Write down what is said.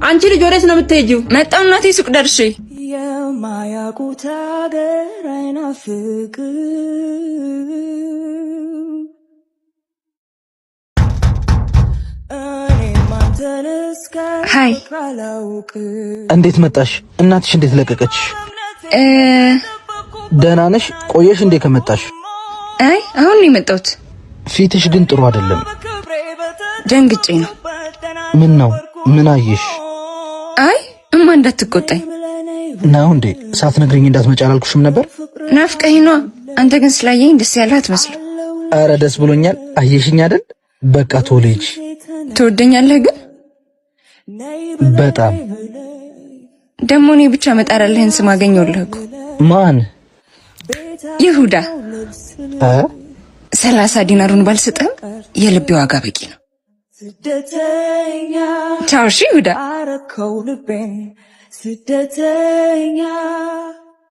አንቺ ልጅ ወዴት ነው የምትሄጂው? መጣሁ እናቴ ሱቅ ደርሼ። የማያውቁት ሀገር አይናፍቅም። ሃይ እንዴት መጣሽ? እናትሽ እንዴት ለቀቀች? ደህና ነሽ? ቆየሽ እንዴ ከመጣሽ? አይ አሁን ነው የመጣሁት። ፊትሽ ግን ጥሩ አይደለም። ደንግጬ ነው። ምን ነው? ምን አየሽ? አይ እማ እንዳትቆጣኝ ነው እንዴ? ሳትነግሪኝ እንዳትመጪ አላልኩሽም ነበር? ናፍቀኝ ነው። አንተ ግን ስላየኝ ደስ ያለህ አትመስልም። አረ ደስ ብሎኛል። አየሽኝ አይደል? በቃ ቶሎ ትወደኛለህ ግን በጣም ደሞ እኔ ብቻ መጣራለህን ስም አገኘሁልህ እኮ። ማን? ይሁዳ 30 ዲናሩን ባልሰጠህም የልቤ ዋጋ በቂ ነው። ቻው እሺ ይሁዳ። ስደተኛ